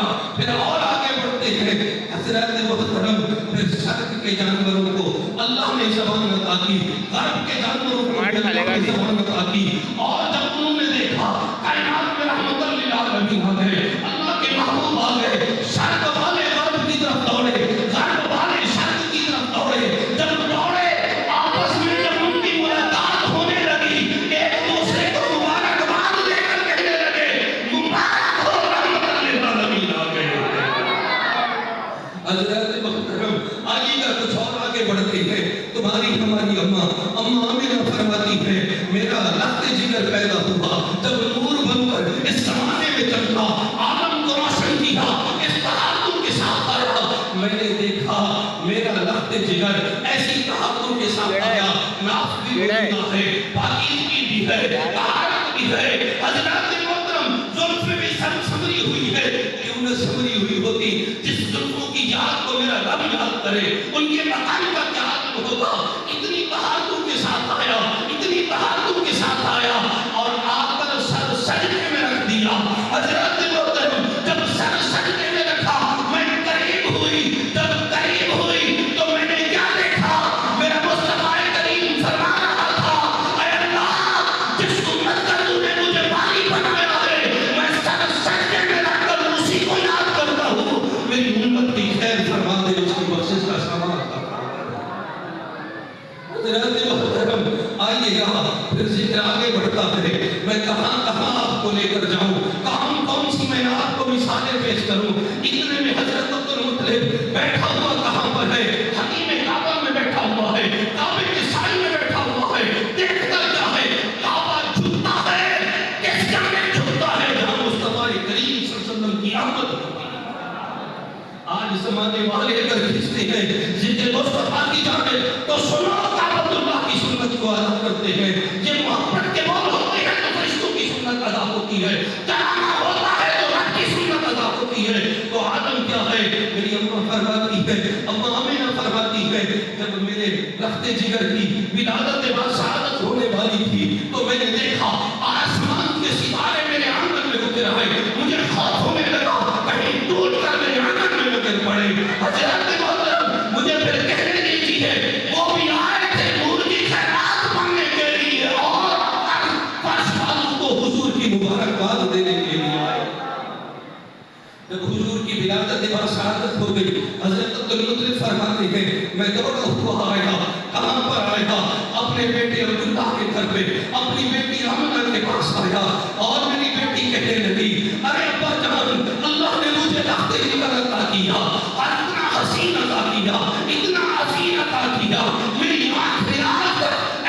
کیا. پھر اور آگے بڑھتے ہیں. حضرت محترم پھر شرق کے جانوروں کو اللہ نے زبان عطا کی, غرب کے جانوروں کو اللہ نے زبان عطا کی. اور جب انہوں نے دیکھا کائنات میں رحمت للعالمین آ گئے, اللہ کے محبوب آ گئے, شرق والے غرب کی طرف دوڑے, غرب والے شرق کی طرف دوڑے. جب دوڑے آپس میں جب ان کی ملاقات ہونے لگی, ایک دوسرے کو مبارکباد دے کر کہنے لگے مبارک ہو رحمت للعالمین آ گئے. حضرت محترم آئیے گا کچھ اور آگے بڑھتے ہیں. تمہاری ہماری اماں آمینہ فرماتی ہے میرا لخت جگر پیدا ہوا جب نور بن کر اس زمانے میں چمکا, عالم کو روشن کیا, اس تحقق کے ساتھ آیا. میں نے دیکھا میرا لخت جگر ایسی تحقق کے ساتھ آیا, ناف بھی بڑھنا ہے, پاکیزگی بھی ہے, طہارت بھی ہے. حضرات محترم زلف بھی سمری ہوئی ہے, کیوں نہ سمری ہوئی ہوتی. جس زلفوں کی یاد کو میرا رب یاد کرے ان کے مقام کا کیا عالم ہوگا. اتنی طہارتوں کے ساتھ آیا, اتنی طہارتوں کے ساتھ آیا, اور آ کر سر سجدے میں رکھ دیا. حضرات محترم جب سر سجدے میں رکھا میں قریب ہوئی, جب قریب ہوئی تو میں نے کیا دیکھا, میرا مصطفیٰ کریم فرما رہا تھا اے اللہ جس امت کا تو نے مجھے باری بنایا ہے میں سر سجدے میں رکھ کر اسی کو یاد کرتا ہوں. میری امت کی خیر فرما دے, اس کی بخشش کا سامان عطا فرما. حضرات محترم آئیے گا پھر ذکر آگے بڑھتا ہے. میں کہاں کہاں آپ کو لے کر جاؤں, کہاں کون سی میں آپ کو مثالیں پیش کروں. اتنے میں حضرت عبدالمطلب بیٹھا ہوا کہاں پر ہے, حتیم کعبہ میں بیٹھا ہوا ہے, کعبے کے سائے میں بیٹھا ہوا ہے. دیکھتا کیا ہے, کعبہ جھکتا ہے, کس جانے جھکتا ہے جہاں مصطفیٰ کریم صلی اللہ علیہ وسلم کی آمد ہوتی ہے. آج زمانے والے اگر کھنچتے ہیں ذکر مصطفیٰ کی جانب تو سنو کعبۃ اللہ کی سنت کو ادا کرتے ہیں. یہ محبت کے بول ہوتے ہیں تو فرشتوں کی سنت ادا ہوتی ہے, ترانہ ہوتا ہے تو رب کی سنت ادا ہوتی ہے. تو عالم کیا ہے, میری اماں فرماتی ہے, اماں آمینہ فرماتی ہے جب میرے لخت جگر کی ولادت بعد شہادت ہونے والی تھی تو میں نے دیکھا آسمان کے ستارے میرے آنگن میں اتر آئے. مجھے خوف ہونے لگا کہیں ٹوٹ کر میرے آنگن میں گر پڑے. حضرت محترم مجھے پھر کہنے دیجیے وہ بھی آئے تھے نور کی خیرات مانگنے کے لیے اور فرش والوں کو حضور کی مبارکباد دینے کے لیے آئے. جب حضور کی ولادت بعد شہادت ہو گئی حضرت عبدالمطلب فرماتے ہیں میں دوڑا ہوا آیا. کہاں پر آیا, اپنے بیٹے عبداللہ کے گھر پہ اپنی بیٹی آمنہ کے پاس آیا اور میری بیٹی کہنے لگی ارے ابا جان اللہ نے مجھے لخت جگر عطا کیا اور اتنا حسین عطا کیا, اتنا حسین عطا کیا, میری آنکھ نے آج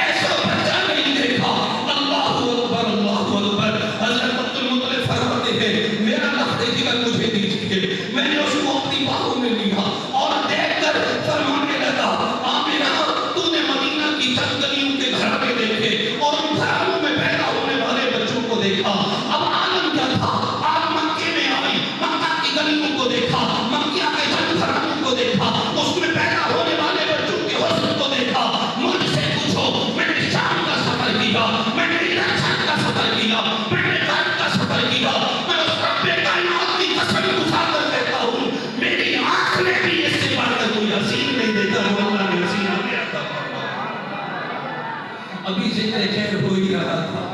ایسا بچہ نہیں دیکھا. اللہ اکبر اللہ اکبر. حضرت عبدالمطلب فرماتے ہیں میرا لخت جگر مجھے دیجیے. میں نے اس کو اپنی باہوں میں لیا اور دیکھ کر فرمانے لگا آمینہ تو نے مدینہ کی چند گلیوں کے گھرانے دیکھے اور ان گھرانوں میں پیدا ہونے والے بچوں کو دیکھا. اب عالم کیا تھا, آپ مکے میں آئی, مکہ کی گلیوں کو دیکھا, مکہ کے چند گھرانوں کو دیکھا, اس میں پیدا ہونے والے بچوں کے حسن کو دیکھا. مجھ سے پوچھو میں نے شام کا سفر کیا, میں نے عراق کا سفر کیا, میں نے غرب کا سفر کیا. میں اس رب کائنات کی قسم اٹھا کر کہتا ہوں میری آنکھ نے بھی اس سے بڑھ کر کوئی حسین نہیں دیکھا. وہ اللہ نے حسین عطا فرمایا. ابھی ذکر خیر ہو ہی رہا تھا.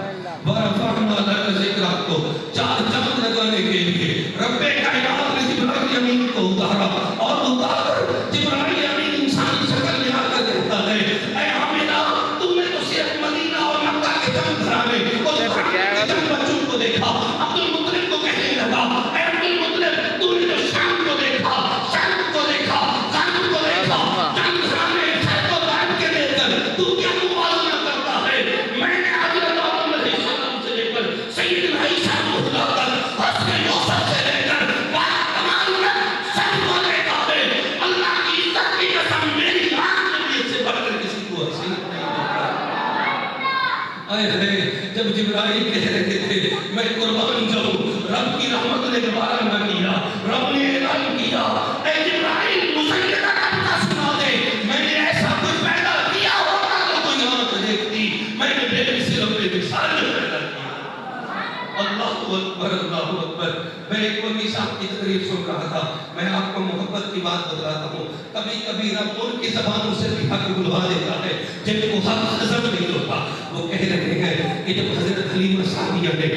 وَرَفَعْنَا لَكَ ذِكْرَكَ کو چار چاند لگانے کے لیے رب کائنات نے جبرائیل امین کو اتارا اور اتار کر جبرائیل امین انسانی شکل میں آ کر کہتا ہے اے آمینہ تم نے تو صرف مدینہ اور مکہ کے چند گھرانے اور چند بچوں کو دیکھا. عبدالمطلب کو کہنے لگا اے عبدالمطلب تو نے تو شام کو دیکھا, شام کو دیکھا, غرب کو دیکھا, چند گھرانے شرق و غرب کے دیکھ کر تو کیا موازنہ کرتا ہے. میں نے حضرت آدم علیہ السلام سے لے کر سیدنا عیسیٰ مہدہ تک حسن یوسف سے لے کر بات تمام میں سب کو دیکھا ہے. اللہ کی عزت کی قسم میری آنکھ نے بھی اس سے بڑھ کر کسی کو حسین نہیں دیکھا. اے جب جبرائیل کہہ رہے تھے میں قربان جاؤں, رب کی رحمت نے دوبارہ نہ کیا. رب نے اعلان کیا اے جبرائیل مسیدہ رب کا سنا دے میں نے ایسا کچھ پیدا کیا ہوتا تو کوئی آنکھ دیکھتی. میں نے بے مثل رب مثال پیدا کیا. اللہ اکبر اللہ اکبر. میں ایک مولوی صاحب کی تقریر سن رہا تھا. میں آپ کو محبت کی بات بتلاتا ہوں. کبھی کبھی رب ان کی زبانوں سے بھی حق بلوا دیتا ہے جن کو حق ہضم نہیں ہوتا. وہ کہہ رہے ہیں کہ جب حضرت حلیمہ سعدیہ نے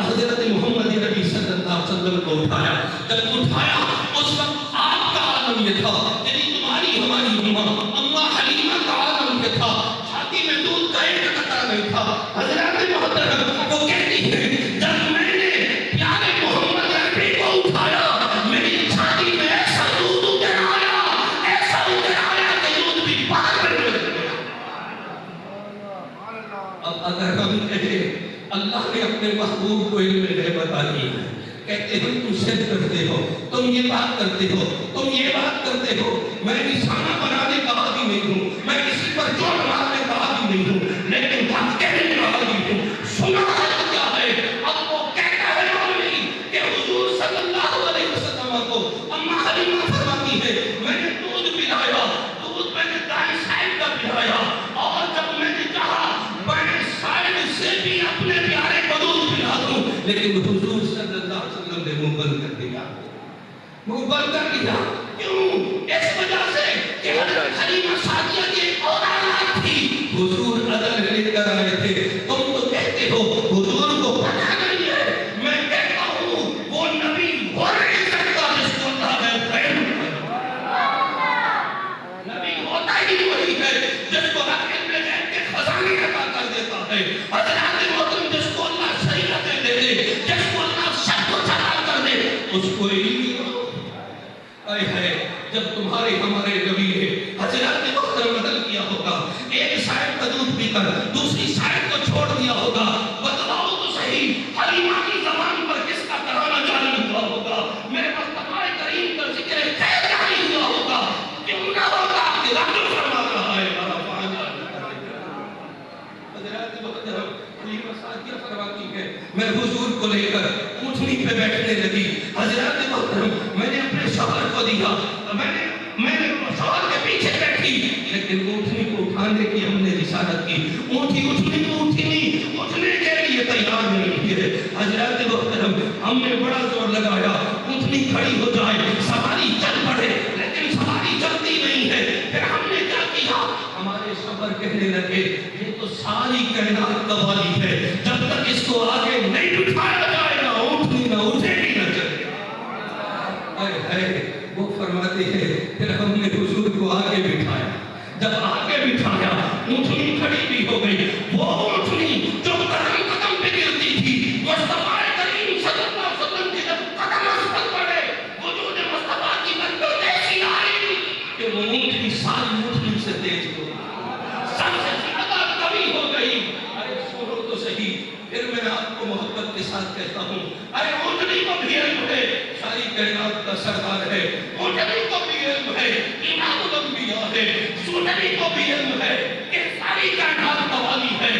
حضرت محمد نبی صلی اللہ علیہ وسلم کو اٹھایا، جب اٹھایا اس وقت آپ کا عالم یہ تھا، یعنی تمہاری ہماری اماں حلیمہ کا عالم یہ تھا، چھاتی میں دودھ کا ایک قطرہ نہیں تھا. حضرت محترم وہ کہتی ہے جب میں نے پیارے محمد نبی کو اٹھایا میری چھاتی میں ایسا دودھ اتر آیا، ایسا اتر آیا کہ دودھ بھی باہر نکل گیا. اب اگر ہم کہیں اللہ نے اپنے محبوب کو علم غیب عطا کی ہے، کہتے ہیں تم شرک کرتے ہو، تم یہ بات کرتے ہو، تم یہ بات کرتے ہو. میں نشانہ بنانے کا عادی نہیں ہوں، میں کسی پر چوٹ مارنے کا عادی نہیں ہوں، لیکن بات کہنے کا عادی ہوں. سنا کیا ہے؟ اب وہ کہتا ہے مولوی کہ حضور صلی اللہ علیہ وسلم کو اماں حلیمہ فرماتی ہے میں نے دودھ پلایا، دودھ میں نے دائیں سائڈ کا پلایا، اور جب میں نے کہا میں سائڈ سے بھی اپنے پیارے کو دودھ پلا دوں، لیکن حضور صلی اللہ علیہ وسلم نے منہ بند کر دیا. منہ بند کر دیا کیوں؟ اس وجہ سے کہ حضرت حلیمہ سعدیہ کی ایک اور اولاد تھی. حضور عدل لے کر آئے تھے. تم تو کہتے ہو حضور کو پتہ نہیں ہے، میں کہتا ہوں وہ نبی ہو نہیں سکتا جس کو اللہ نے علم نبی ہوتا ہی وہی ہے جس کو رب علم غیب کے خزانے عطا کر دیتا ہے. حضرات محترم جس کو اللہ شریعتیں دے دے، جس کو اللہ سب کچھ عطا کر دے، اس کو علم نہیں ہو. اے ہے جب تمہارے ہمارے نبی نے حضرات محترم بدل کیا ہوگا، ایک سائڈ کا دودھ پی کر دوسری سائڈ کو چھوڑ دیا ہوگا، بتلاؤ تو صحیح حلیمہ کی زبان پر کس کا ترانہ جاری ہوا ہوگا، میرے مصطفیٰ کریم کا ذکر خیر جاری ہوا ہوگا. کیوں نہ ہوگا کہ رب فرما رہا ہے حضرات محترم حلیمہ سعدیہ فرماتی ہے میں حضور کو لے کر اونٹنی پہ بیٹھنے لگی. حضرات محترم میں نے اپنے شوہر کو دیا، میں نے شوہر کے پیچھے بیٹھی، لیکن اونٹنی کو اٹھانے کی ہم نے رسالت کی. اونٹنی کو اٹھنے کے لیے تیار نہیں ہے. حضرات محترم ہم نے بڑا زور لگایا اونٹنی کھڑی ہو جائے، سواری چل پڑے، لیکن سواری چلتی نہیں ہے. پھر ہم نے کیا کیا؟ ہمارے شوہر کہنے لگے یہ تو ساری کائنات کا والی ہے، جب تک اس کو آگے نہیں بٹھایا جائے گا اونٹنی نہ اٹھے گی نہ چلے گا. وہ فرماتے ہیں پھر ہم نے حضور کو آگے بٹھایا. جب آگے بٹھایا اونٹنی کھڑی بھی ہو گئی. وہ اونٹنی جو قدم قدم پہ گرتی تھی، مصطفیٰ کریم صلی اللہ علیہ وسلم کے جب قدم اس پر پڑے وجود مصطفیٰ کی برکت ایسی آئی کہ وہ اونٹنی ساری اونٹنی سے تیز ہو گئی، سب سے زیادہ کمی ہو گئی. ارے سنو تو صحیح. پھر میں آپ کو محبت کے ساتھ کہتا ہوں ارے اونٹنی کو بھی علم ہے، ساری کائنات کا سردار ہے. اونٹنی کو بھی علم ہے، امام الانبیاء ہے. اونٹنی کو بھی علم ہے کہ ساری کائنات کا والی ہے.